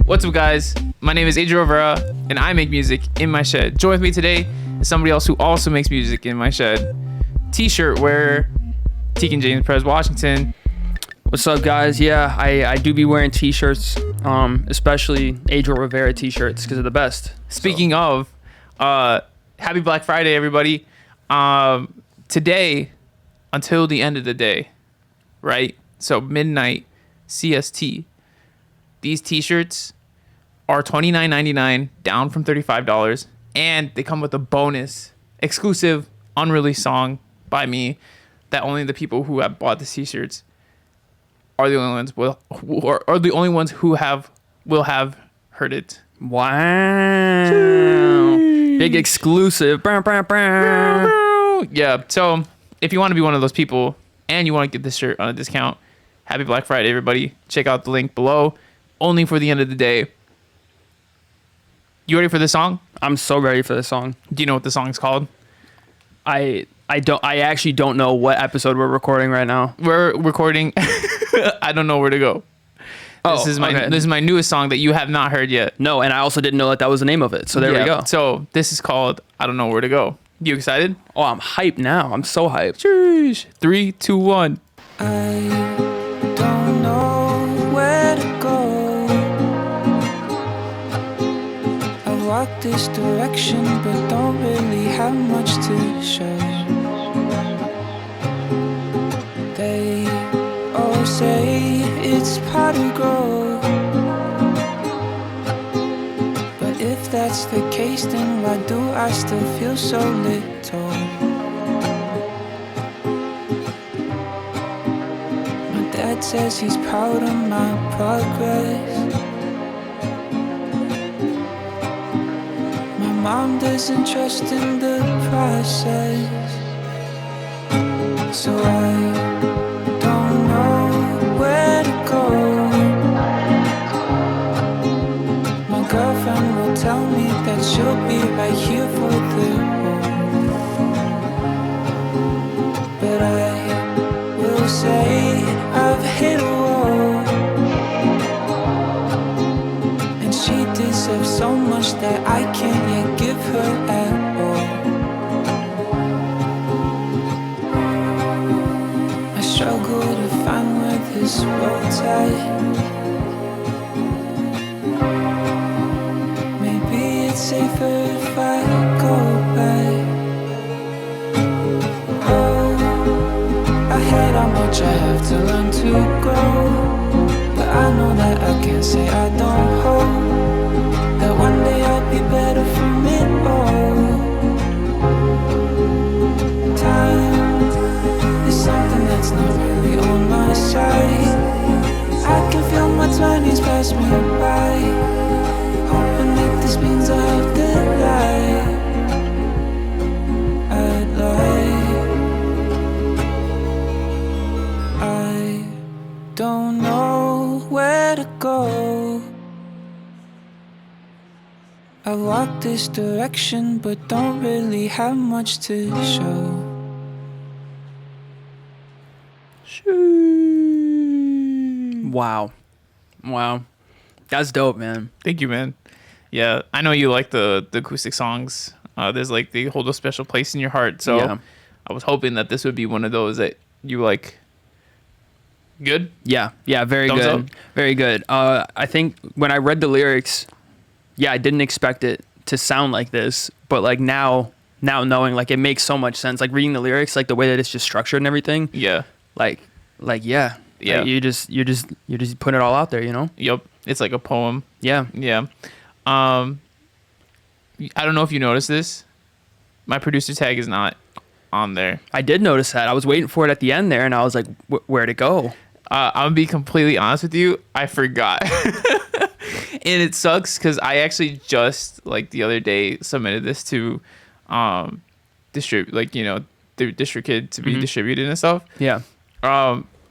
What's up, guys? My name is Adriel Rivera, and I make music in my shed. Join with me today is somebody else who also makes music in my shed. T-shirt wearer, Adriel and Pres, Washington. What's up, guys? Yeah, I do be wearing t-shirts, especially Adriel Rivera t-shirts because they're the best. Speaking of, happy Black Friday, everybody. Today, until the end of the day, right? So midnight CST. These t-shirts are $29.99, down from $35, and they come with a bonus, exclusive, unreleased song by me that only the people who have bought the t-shirts are the only ones who will have heard it. Wow. Big exclusive. Yeah, so if you want to be one of those people and you want to get this shirt on a discount, happy Black Friday, everybody. Check out the link below. Only for the end of the day. You ready for this song? I'm so ready for this song. Do you know what the song's called? I actually don't know what episode we're recording right now. We're recording I Don't Know Where to Go. This is my newest song that you have not heard yet. No, and I also didn't know that was the name of it. So there we go. So this is called I Don't Know Where to Go. You excited? Oh, I'm hyped now. I'm so hyped. Sheesh. 3, 2, 1. I don't know where to go. I walk this direction but don't really have much to show. They all say it's part of growth, but if that's the case, then why do I still feel so little? My dad says he's proud of my progress. My mom doesn't trust in the process. So I don't know where to go. My girlfriend will tell me that she'll be right here for the whole. But I will say I've hit a wall, and she deserves so much that I can't yet give her at all. I struggle to find where this road's at. Maybe it's safer if I go back. Oh, I hate how much I have to learn to grow, but I know that I can't say I don't hope that one day I'll be better from it all. Time is something that's not really on my side. I can feel my 20s pass me by, hoping that this means I have the life I'd like. I don't know where to go. I walk this direction but don't really have much to show. Wow. That's dope, man. Thank you, man. Yeah, I know you like the acoustic songs. There's like, they hold a special place in your heart. So Yeah. I was hoping that this would be one of those that you like. Good? Yeah, very Thumbs good. up? Very good. I think when I read the lyrics, yeah, I didn't expect it to sound like this, but like now knowing, like, it makes so much sense. Like reading the lyrics, like the way that it's just structured and everything. Yeah. Like yeah. Yeah. Like, you just put it all out there, you know? Yep. It's like a poem. Yeah. Yeah. I don't know if you noticed this. My producer tag is not on there. I did notice that. I was waiting for it at the end there, and I was like, where'd it go? I'm gonna be completely honest with you. I forgot. And it sucks because I actually just, like, the other day submitted this to distribute, like, you know, the DistroKid to be distributed and stuff. Yeah.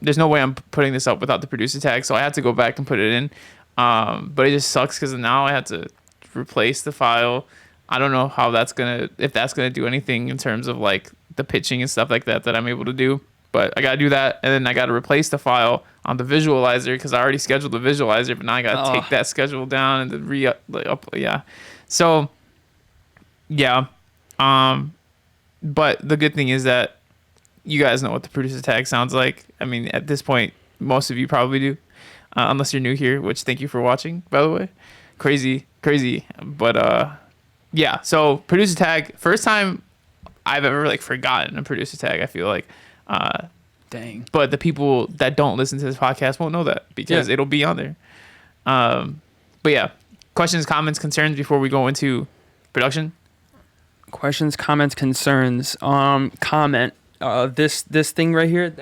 There's no way I'm putting this up without the producer tag, so I had to go back and put it in. But it just sucks because now I had to replace the file. I don't know if that's gonna do anything in terms of like the pitching and stuff like that I'm able to do. but I gotta do that, and then I gotta replace the file on the visualizer because I already scheduled the visualizer, but now I gotta take that schedule down and then yeah. So yeah, but the good thing is that you guys know what the producer tag sounds like. I mean, at this point, most of you probably do, unless you're new here, which thank you for watching, by the way. Crazy, but yeah. So producer tag, first time I've ever like forgotten a producer tag. I feel like, dang. But the people that don't listen to this podcast won't know that because it'll be on there. But yeah, questions, comments, concerns before we go into production. Questions, comments, concerns. Comment. This thing right here,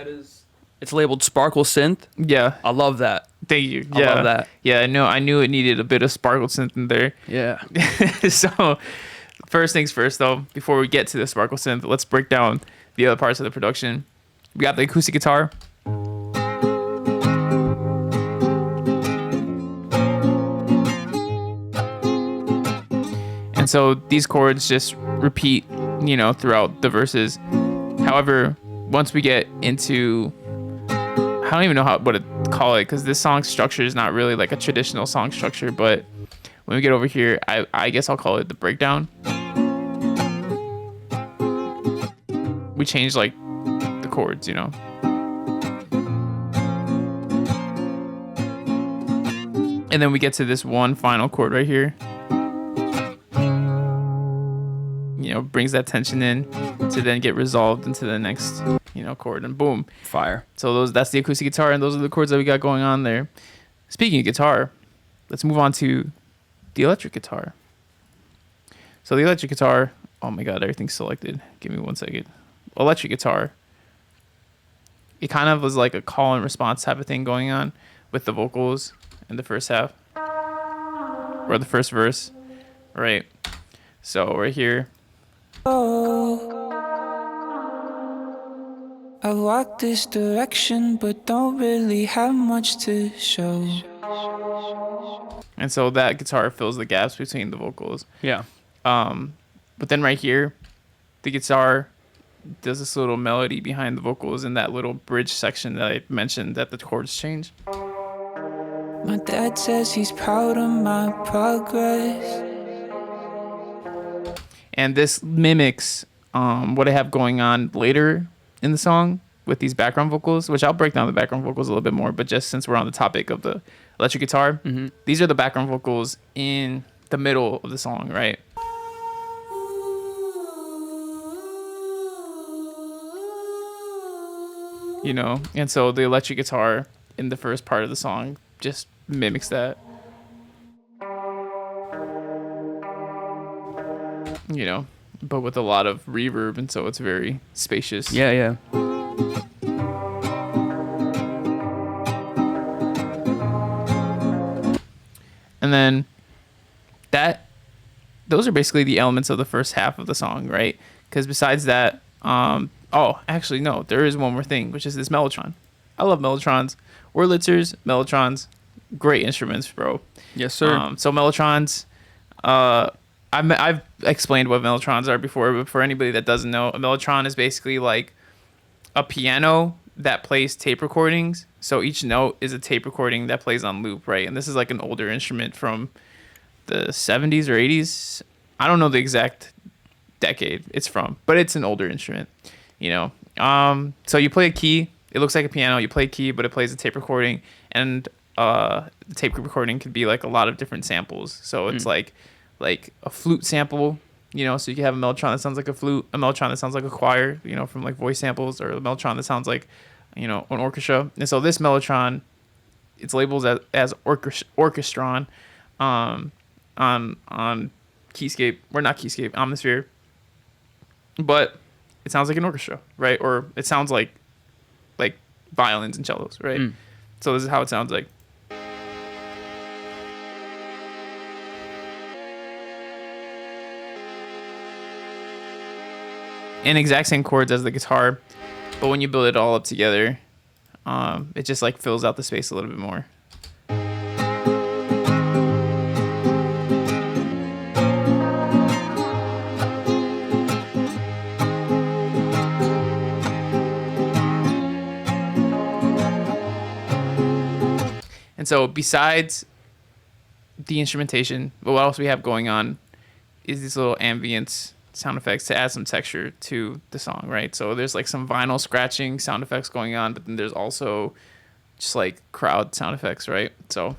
it's labeled Sparkle Synth. Yeah, I love that. Thank you. I love that. Yeah, I knew it needed a bit of sparkle synth in there. Yeah. So, first things first, though, before we get to the sparkle synth, let's break down the other parts of the production. We got the acoustic guitar. And so these chords just repeat, throughout the verses. However, once we get into, I don't even know what to call it, because this song structure is not really like a traditional song structure, but when we get over here, I guess I'll call it the breakdown. We change like the chords, And then we get to this one final chord right here. Brings that tension in to then get resolved into the next, chord, and boom. Fire. So that's the acoustic guitar, and those are the chords that we got going on there. Speaking of guitar, let's move on to the electric guitar. So the electric guitar, oh my God, everything's selected. Give me 1 second. Electric guitar. It kind of was like a call and response type of thing going on with the vocals in the first half. Or the first verse. Right. So right here. I walk this direction, but don't really have much to show. And so that guitar fills the gaps between the vocals. Yeah. But then right here, the guitar does this little melody behind the vocals in that little bridge section that I mentioned that the chords change. My dad says he's proud of my progress. And this mimics what I have going on later in the song with these background vocals, which I'll break down the background vocals a little bit more, but just since we're on the topic of the electric guitar, these are the background vocals in the middle of the song, right? And so the electric guitar in the first part of the song just mimics that. But with a lot of reverb, and so it's very spacious. Yeah. And then those are basically the elements of the first half of the song, right? Because besides that, actually no, there is one more thing, which is this mellotron. I love mellotrons. Wurlitzers, mellotrons, great instruments, bro. Yes, sir. So mellotrons, I've explained what mellotrons are before, but for anybody that doesn't know, a mellotron is basically like a piano that plays tape recordings. So each note is a tape recording that plays on loop, right? And this is like an older instrument from the 70s or 80s. I don't know the exact decade it's from, but it's an older instrument, So you play a key. It looks like a piano. You play a key, but it plays a tape recording, and the tape recording could be like a lot of different samples. So it's like a flute sample, so you can have a mellotron that sounds like a flute, a mellotron that sounds like a choir, from like voice samples, or a mellotron that sounds like, an orchestra. And so this mellotron, it's labeled as orchestron on Keyscape, or not Keyscape, Omnisphere. But it sounds like an orchestra, right? Or it sounds like violins and cellos, right? So this is how it sounds like. And exact same chords as the guitar, but when you build it all up together, it just like fills out the space a little bit more. And so besides the instrumentation, what else we have going on is these little ambience sound effects to add some texture to the song, right? So there's like some vinyl scratching sound effects going on, but then there's also just like crowd sound effects, right? So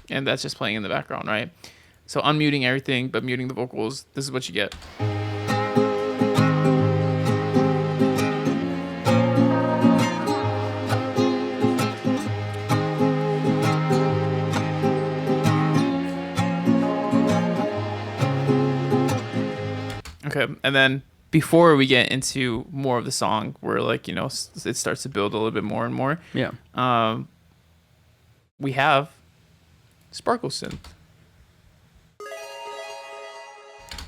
and that's just playing in the background, right? So unmuting everything but muting the vocals, this is what you get. Okay, and then before we get into more of the song, where like, you know, it starts to build a little bit more and more, Yeah. we have Sparkle Synth.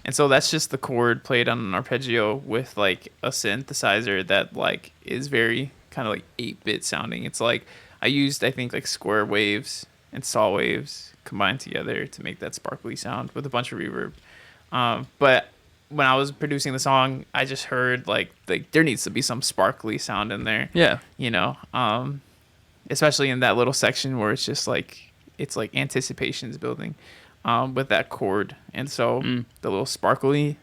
And so that's just the chord played on an arpeggio with like a synthesizer that like is very kind of like 8-bit sounding. It's like I used, I think, like square waves and saw waves combined together to make that sparkly sound with a bunch of reverb. But when I was producing the song, I just heard like there needs to be some sparkly sound in there. Yeah. You know, especially in that little section where it's just like it's like anticipation's building with that chord, and so the little sparkliness,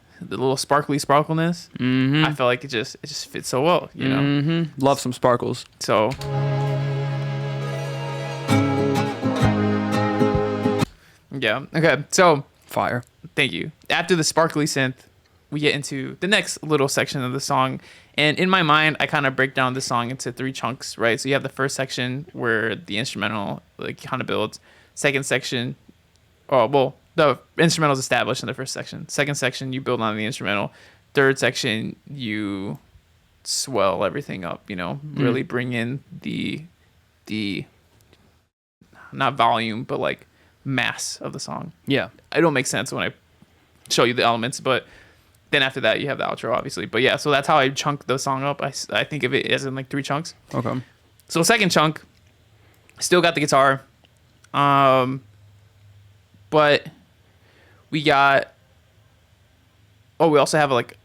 I felt like it just fits so well, you know. Love some sparkles. So yeah, okay, so Fire. thank you. After the sparkly synth, we get into the next little section of the song. And in my mind, I kind of break down the song into 3 chunks, right? So you have the first section where the instrumental like kind of builds. Second section, the instrumental is established in the first section. Second section, you build on the instrumental. Third section, you swell everything up, you know, really bring in the not volume, but like mass of the song. Yeah. It don't make sense when I show you the elements, but then after that you have the outro, obviously. But yeah, so that's how I chunk the song up. I think of it as in like 3 chunks. Okay. So second chunk, still got the guitar, but we also have like,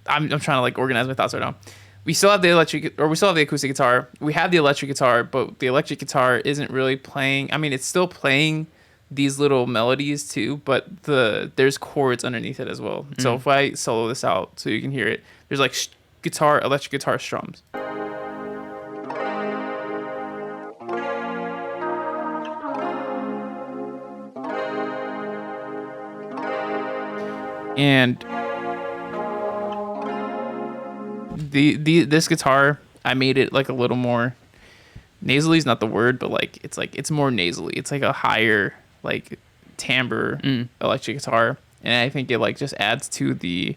I'm trying to like organize my thoughts right now. We still have the acoustic guitar. We have the electric guitar, but the electric guitar isn't really playing. I mean, it's still playing these little melodies too, but there's chords underneath it as well. So if I solo this out so you can hear it, there's like electric guitar strums. And this guitar, I made it like a little more nasally is not the word, but like it's more nasally. It's like a higher like timbre electric guitar, and I think it like just adds to the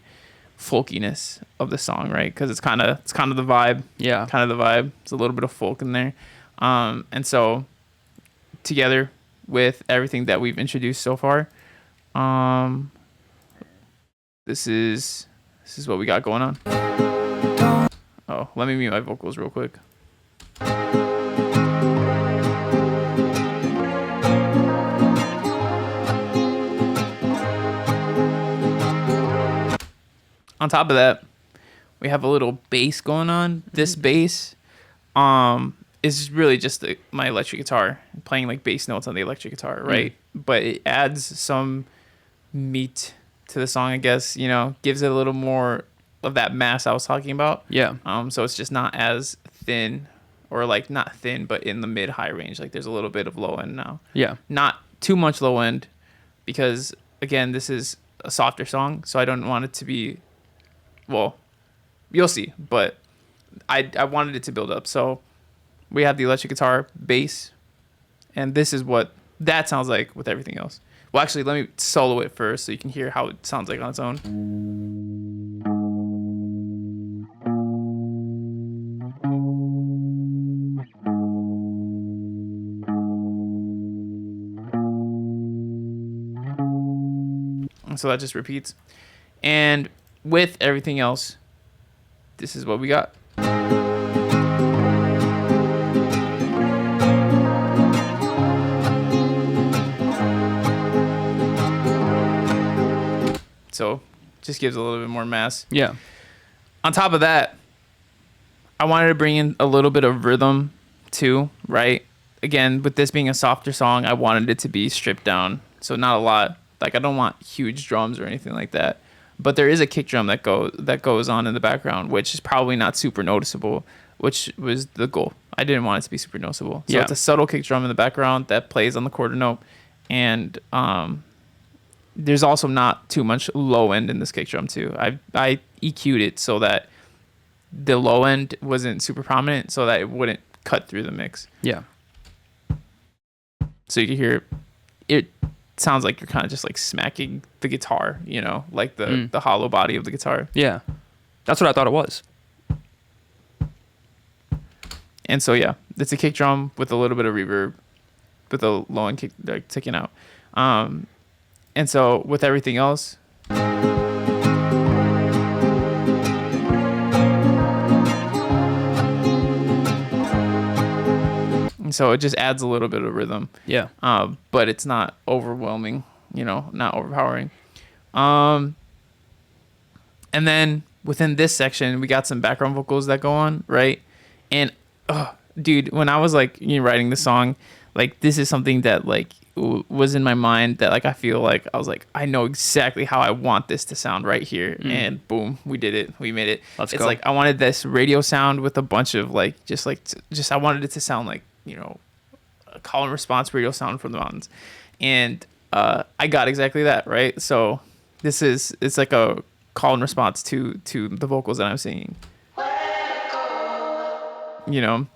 folkiness of the song, right? Because it's kind of the vibe. Yeah. Kind of the vibe. It's a little bit of folk in there, and so together with everything that we've introduced so far, this is what we got going on. Oh, let me mute my vocals real quick. On top of that, we have a little bass going on. This bass is really just my electric guitar playing like bass notes on the electric guitar, right? But it adds some meat to the song, I guess, you know, gives it a little more of that mass I was talking about. Yeah. So it's just not as thin, or like not thin, but in the mid-high range. Like there's a little bit of low end now. Yeah. Not too much low end, because again, this is a softer song, so I don't want it to be, well, you'll see, but I wanted it to build up. So we have the electric guitar, bass, and this is what that sounds like with everything else. Well, actually, let me solo it first so you can hear how it sounds like on its own. And so that just repeats. And with everything else, this is what we got. So just gives a little bit more mass. Yeah. On top of that, I wanted to bring in a little bit of rhythm too, right? Again, with this being a softer song, I wanted it to be stripped down, so not a lot. Like I don't want huge drums or anything like that, but there is a kick drum that goes on in the background, which is probably not super noticeable, which was the goal. I didn't want it to be super noticeable. So it's a subtle kick drum in the background that plays on the quarter note, and there's also not too much low end in this kick drum too. I EQ'd it so that the low end wasn't super prominent, so that it wouldn't cut through the mix. Yeah. So you can hear it sounds like you're kind of just like smacking the guitar, you know, like the hollow body of the guitar. Yeah. That's what I thought it was. And so yeah, it's a kick drum with a little bit of reverb, with a low end kick like ticking out. And so with everything else, and so it just adds a little bit of rhythm. Yeah. But it's not overwhelming, you know, not overpowering. And then within this section, we got some background vocals that go on, right? And dude, when I was like writing the song, like this is something that like was in my mind that like I feel like I was like I know exactly how I want this to sound right here, and boom, we did it, we made it. Let's it's go. like I wanted this radio sound with a bunch of like just I wanted it to sound like, you know, a call and response radio sound from the mountains, and I got exactly that, right? So it's like a call and response to the vocals that I'm singing, you know.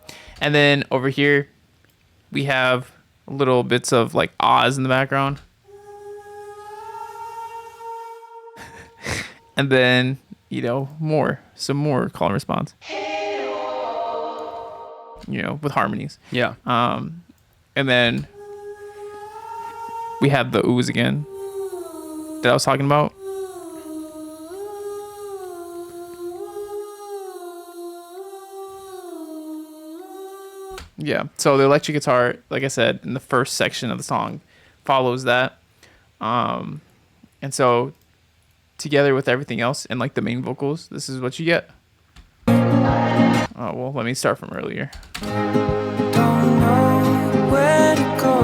And then over here we have little bits of like ahs in the background. And then, you know, some more call and response, you know, with harmonies. Yeah. And then we have the oohs again that I was talking about. Yeah, so the electric guitar, like I said, in the first section of the song, follows that. And so together with everything else and like the main vocals, this is what you get. Oh, well, let me start from earlier. Don't know where to go.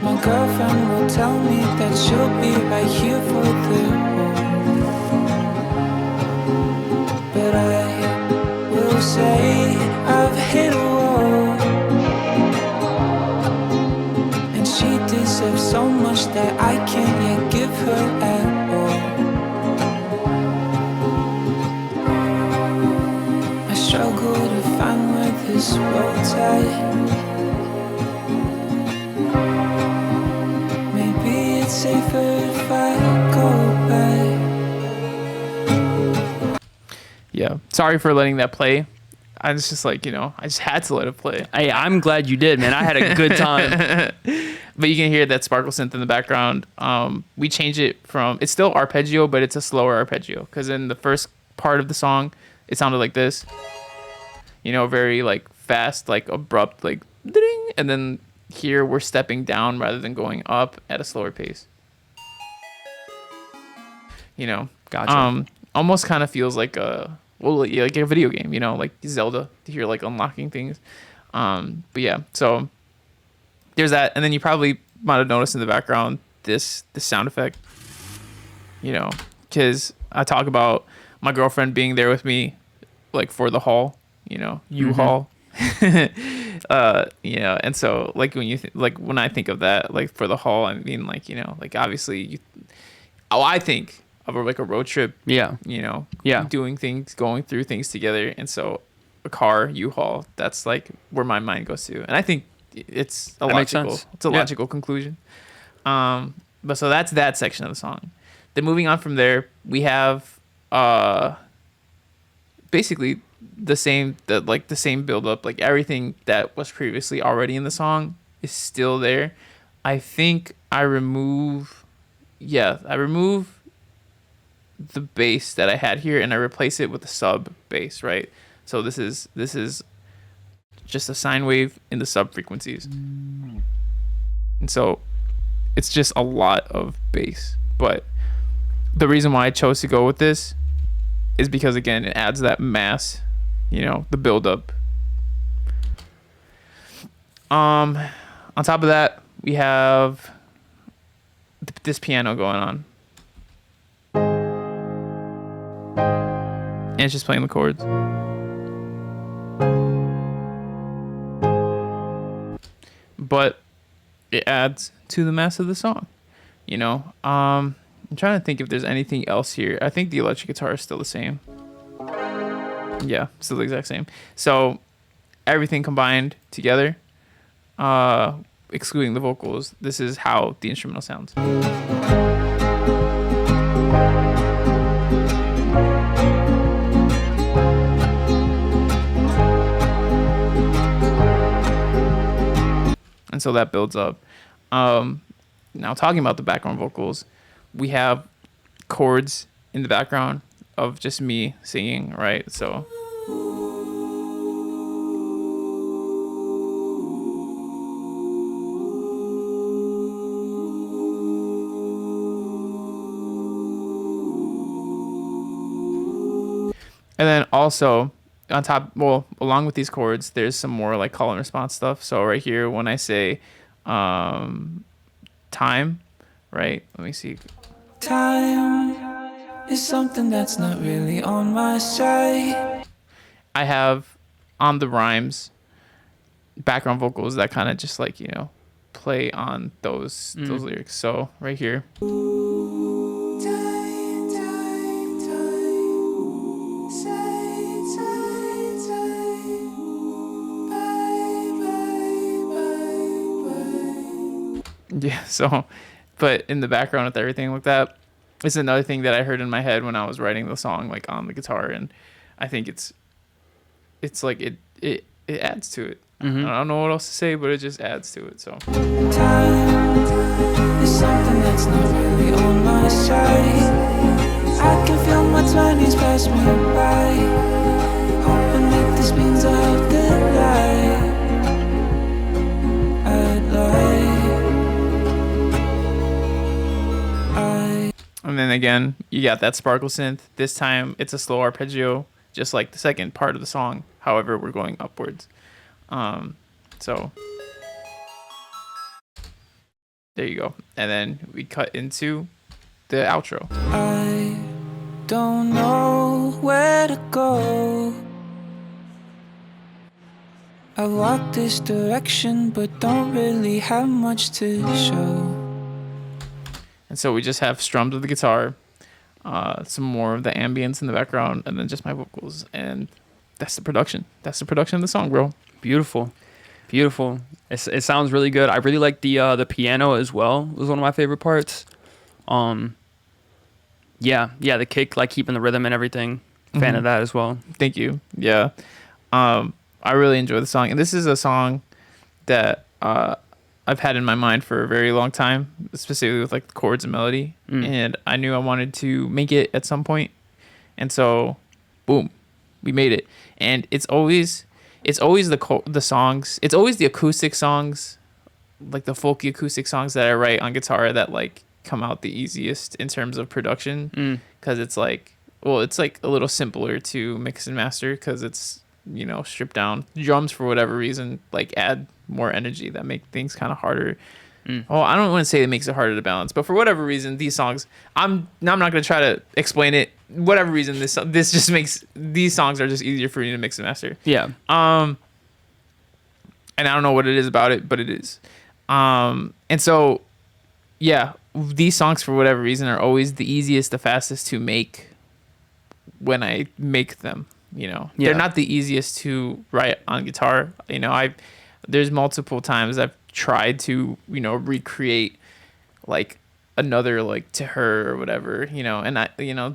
My girlfriend will tell me that she'll be right here for the whole. But I will say I've hit a wall, and she deserves so much that I can't yet give her at all. I struggle to find where this road's at. Maybe it's safer if I go back. Yeah, sorry for letting that play. I was just like, you know, I just had to let it play. Hey, I'm glad you did, man. I had a good time. But you can hear that sparkle synth in the background. We change it from, it's still arpeggio, but it's a slower arpeggio, because in the first part of the song it sounded like this, you know, very like fast, like abrupt, like ding, and then here we're stepping down rather than going up at a slower pace, you know. Gotcha. Almost kind of feels like like a video game, you know, like Zelda, to hear like unlocking things. But yeah, so there's that. And then you probably might have noticed in the background this sound effect, you know, because I talk about my girlfriend being there with me, like for the haul, you know, U-Haul. You know, and so like when you like when I think of that, like for the haul, I mean, like, you know, like obviously I think of like a road trip, Yeah. you know, Yeah. doing things, going through things together. And so a car, U-Haul, that's like where my mind goes to. And I think it's a That makes logical, sense. it's a Yeah. logical conclusion. But so that's that section of the song. Then moving on from there, we have basically the same build up, like everything that was previously already in the song is still there. I think I remove the bass that I had here and I replace it with a sub bass, right? So this is just a sine wave in the sub frequencies. And so it's just a lot of bass. But the reason why I chose to go with this is because, again, it adds that mass, the build up. On top of that, we have this piano going on, and it's just playing the chords. But it adds to the mass of the song, I'm trying to think if there's anything else here. I think the electric guitar is still the same. Yeah, still the exact same. So everything combined together, excluding the vocals, this is how the instrumental sounds. And so that builds up. Now talking about the background vocals, we have chords in the background of just me singing, right? So and then also on top, along with these chords, there's some more like call and response stuff. So right here, when I say time, right? Let me see. Time is something that's not really on my side. I have on the rhymes background vocals that kind of just like, play on those lyrics. So right here. Yeah, so, but in the background with everything like that, it's another thing that I heard in my head when I was writing the song, like on the guitar, and I think it's like it adds to it. Mm-hmm. I don't know what else to say, but it just adds to it. So Time is something that's not really on my side. I can feel my 20s pass me by, hoping that this means I have the life I'd like. and then again, you got that sparkle synth. This time it's a slow arpeggio, just like the second part of the song. However, we're going upwards. So there you go. And then we cut into the outro. I don't know where to go. I walk this direction, but don't really have much to show. And so we just have strums of the guitar, some more of the ambience in the background, and then just my vocals. And that's the production. That's the production of the song, bro. Beautiful. It sounds really good. I really like the piano as well. It was one of my favorite parts. Yeah, the kick, like keeping the rhythm and everything. Fan of that as well. Thank you. Yeah. I really enjoy the song. And this is a song that I've had in my mind for a very long time, specifically with like the chords and melody. And I knew I wanted to make it at some point. And so, boom, we made it. And it's always the songs. It's always the acoustic songs, like the folky acoustic songs that I write on guitar that like come out the easiest in terms of production. Because it's like a little simpler to mix and master because it's, stripped down. Drums, for whatever reason, like add more energy that make things kind of harder. Well, I don't want to say it makes it harder to balance, but for whatever reason, these songs, I'm not going to try to explain it. Whatever reason, this just makes these songs are just easier for me to mix and master. Yeah. And I don't know what it is about it, but it is. And so, yeah, these songs for whatever reason are always the easiest, the fastest to make when I make them. They're not the easiest to write on guitar. There's multiple times I've tried to, recreate like another like To Her or whatever, and I,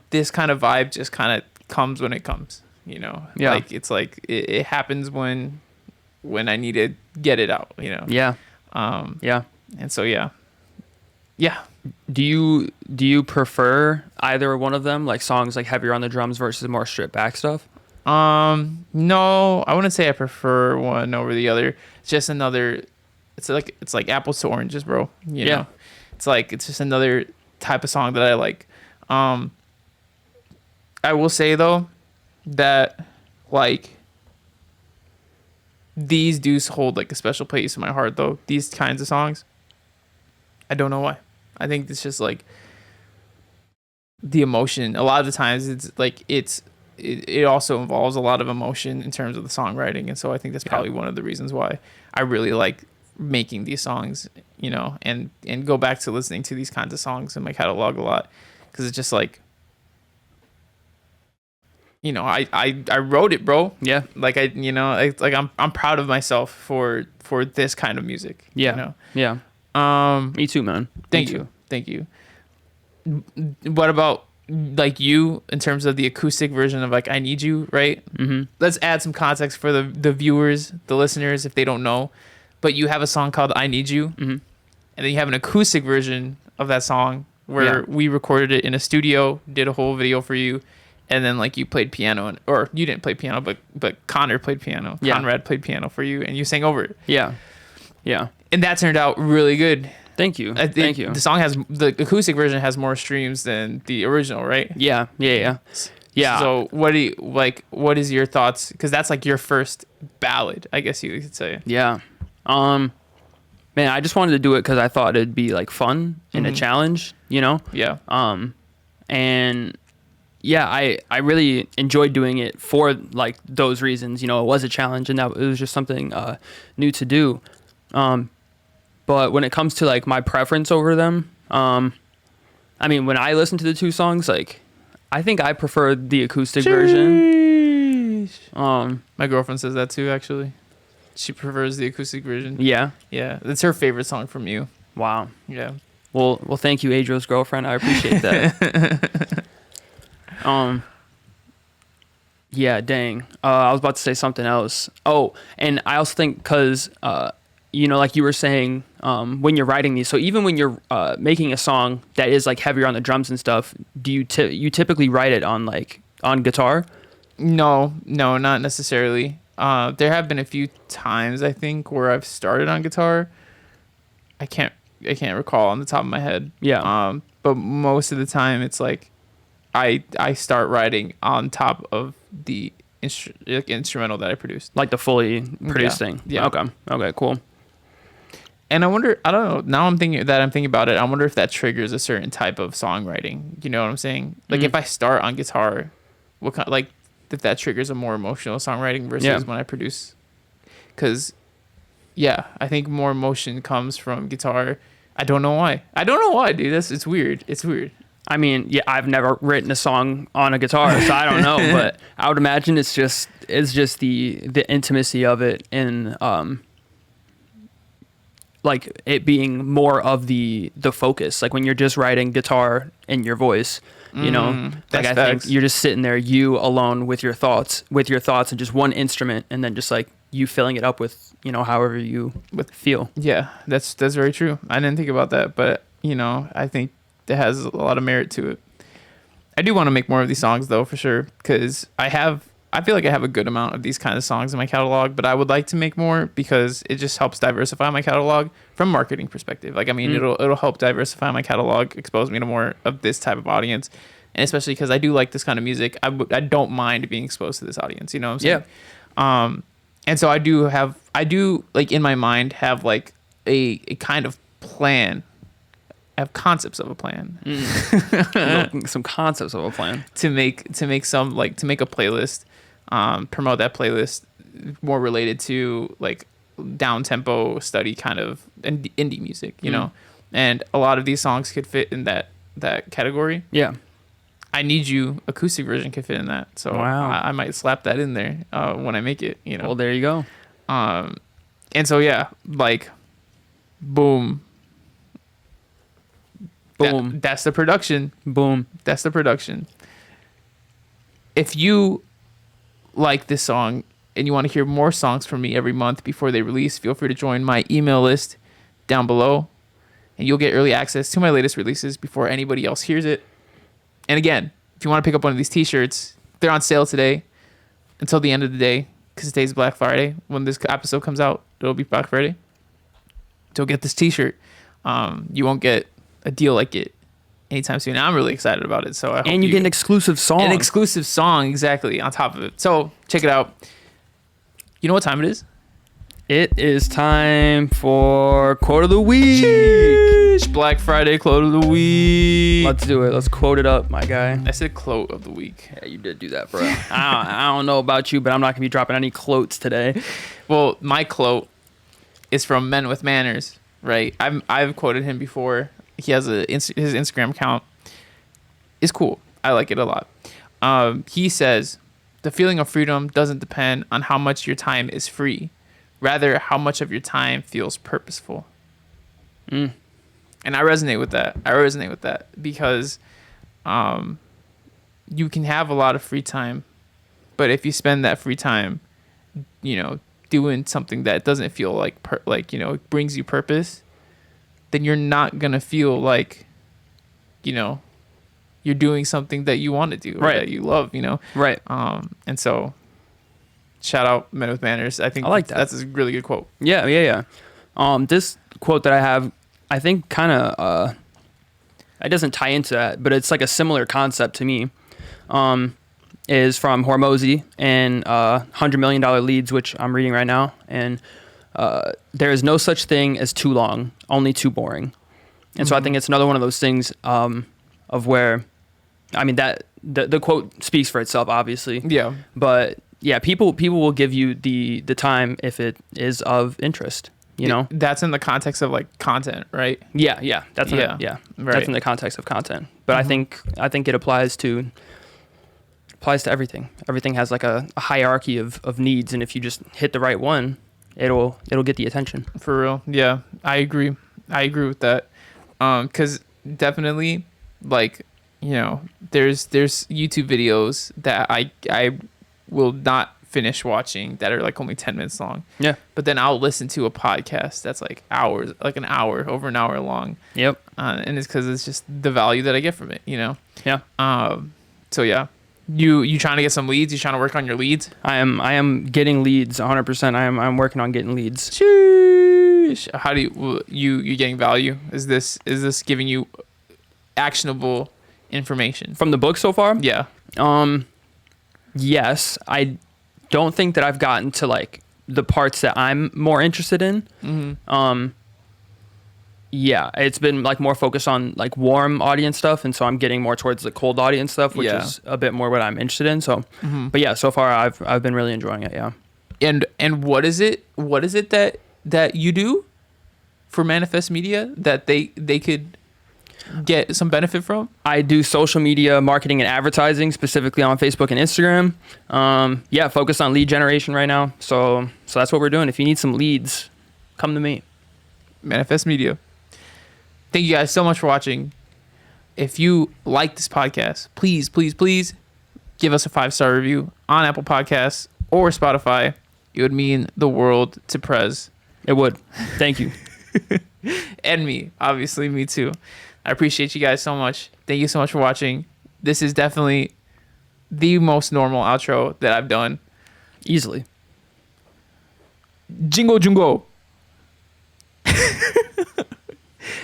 this kind of vibe just kind of comes when it comes, like it's like it happens when I need to get it out, Yeah. And so, yeah. Do you prefer either one of them, like songs like heavier on the drums versus more stripped back stuff? No, I wouldn't say I prefer one over the other. It's just another. It's like apples to oranges, bro. You know, It's like it's just another type of song that I like. I will say though that like these do hold like a special place in my heart though. These kinds of songs. I don't know why. I think it's just like the emotion. A lot of the times it's like it also involves a lot of emotion in terms of the songwriting, and so I think that's probably one of the reasons why I really like making these songs, you know, and go back to listening to these kinds of songs in my catalog a lot, because it's just like, you know, I wrote it, bro. Yeah. Like I'm proud of myself for this kind of music. Yeah. You know? Yeah. Me too, man. Thank you. What about like you in terms of the acoustic version of like I Need You, right? Mm-hmm. Let's add some context for the viewers, the listeners, if they don't know. But you have a song called I Need You, Mm-hmm. and then you have an acoustic version of that song where we recorded it in a studio, did a whole video for you, and then like you played piano, or you didn't play piano, but Connor played piano. Yeah. Conrad played piano for you, and you sang over it. Yeah. Yeah. And that turned out really good. Thank you. Thank you. The acoustic version has more streams than the original, right? Yeah. Yeah. Yeah. Yeah. So what do you like? What is your thoughts? Because that's like your first ballad, I guess you could say. Yeah. Man, I just wanted to do it because I thought it'd be like fun and a challenge, you know? Yeah. And yeah, I really enjoyed doing it for like those reasons. You know, it was a challenge and that it was just something new to do. But when it comes to like my preference over them, I mean, when I listen to the two songs, like I think I prefer the acoustic version. My girlfriend says that too, actually. She prefers the acoustic version. Yeah. Yeah. It's her favorite song from you. Wow. Yeah. Well, thank you, Adriel's girlfriend. I appreciate that. Yeah, dang. I was about to say something else. Oh, and I also think because, you know, like you were saying, when you're writing these, so even when you're making a song that is like heavier on the drums and stuff, do you typically write it on guitar? No, not necessarily. There have been a few times I think where I've started on guitar. I can't recall on the top of my head. Yeah. But most of the time it's like I start writing on top of the instrumental that I produced. Like the fully produced thing. Yeah. Okay, cool. And I wonder, I don't know, now I'm thinking about it, I wonder if that triggers a certain type of songwriting. You know what I'm saying? Like if I start on guitar, what kind, like if that triggers a more emotional songwriting versus when I produce. Because, yeah, I think more emotion comes from guitar. I don't know why. Dude. It's weird. I mean, yeah, I've never written a song on a guitar, so I don't know, but I would imagine it's just the intimacy of it and like it being more of the focus. Like when you're just writing guitar in your voice, you know, like I think you're just sitting there, you alone with your thoughts and just one instrument, and then just like you filling it up with, you know, however you feel. Yeah, that's very true. I didn't think about that, but you know, I think it has a lot of merit to it. I do want to make more of these songs though, for sure, because I feel like I have a good amount of these kind of songs in my catalog, but I would like to make more because it just helps diversify my catalog from a marketing perspective. Like, I mean, it'll help diversify my catalog, expose me to more of this type of audience. And especially because I do like this kind of music, I don't mind being exposed to this audience, you know what I'm saying? Yeah. And so I do like in my mind have like a kind of plan. I have concepts of a plan. Some concepts of a plan. to make a playlist. Promote that playlist more related to like down tempo study kind of indie music, you know, and a lot of these songs could fit in that category. Yeah. I Need You acoustic version could fit in that. So wow. I might slap that in there when I make it, you know. Well, there you go. And so, yeah, like boom. That's the production. Boom. That's the production. If you like this song and you want to hear more songs from me every month before they release, feel free to join my email list down below, and you'll get early access to my latest releases before anybody else hears it. And again, if you want to pick up one of these t-shirts, they're on sale today until the end of the day, because today's Black Friday. When this episode comes out, it'll be Black Friday. So get this t-shirt. You won't get a deal like it anytime soon. I'm really excited about it. So I hope And you get an exclusive song. an exclusive song, exactly, on top of it. So check it out. You know what time it is? It is time for quote of the week. Sheesh. Black Friday quote of the week. Let's do it. Let's quote it up, my guy. I said quote of the week. Yeah, you did do that, bro. I don't know about you, but I'm not gonna be dropping any quotes today. Well, my quote is from Men with Manners, right? I've quoted him before. He has his Instagram account. It's cool. I like it a lot. He says, "The feeling of freedom doesn't depend on how much your time is free, rather how much of your time feels purposeful." And I resonate with that. Because you can have a lot of free time, but if you spend that free time, doing something that doesn't feel like brings you purpose, then you're not gonna feel like you're doing something that you want to do, or right? That you love, Right. And so shout out Men with Manners. I think I like that. That's a really good quote. Yeah. This quote that I have, I think kind of it doesn't tie into that, but it's like a similar concept to me. Is from Hormozy and $100 Million Leads, which I'm reading right now. And there is no such thing as too long, only too boring. And so I think it's another one of those things of where, I mean, that the quote speaks for itself, obviously. Yeah. But yeah, people will give you the time if it is of interest. That's in the context of like content, right? Yeah. That's Right. That's in the context of content. But I think it applies to everything. Everything has like a hierarchy of needs, and if you just hit the right one, it'll get the attention. For real. Yeah, I agree with that. Because definitely, like, there's YouTube videos that I will not finish watching that are like only 10 minutes long. Yeah. But then I'll listen to a podcast that's like hours, like over an hour long. Yep. And it's because it's just the value that I get from it, Yeah. So yeah. You trying to get some leads? You trying to work on your leads? I am getting leads 100%. I'm working on getting leads. Sheesh. How do you getting value? Is this giving you actionable information From the book so far? Yeah. Yes. I don't think that I've gotten to like the parts that I'm more interested in. Yeah, it's been like more focused on like warm audience stuff, and so I'm getting more towards the cold audience stuff, which is a bit more what I'm interested in. So, but yeah, so far I've been really enjoying it. Yeah. And what is it that you do for Manifest Media that they could get some benefit from? I do social media marketing and advertising, specifically on Facebook and Instagram. Focused on lead generation right now. So that's what we're doing. If you need some leads, come to me. Manifest Media. Thank you guys so much for watching. If you like this podcast, please give us a 5-star review on Apple Podcasts or Spotify. It would mean the world to Pres. It would. Thank you. And me. Obviously, me too. I appreciate you guys so much. Thank you so much for watching. This is definitely the most normal outro that I've done. Easily. Jingo Jungo.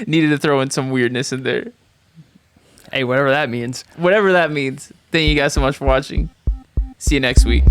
Needed to throw in some weirdness in there. Hey, whatever that means. Whatever that means. Thank you guys so much for watching. See you next week.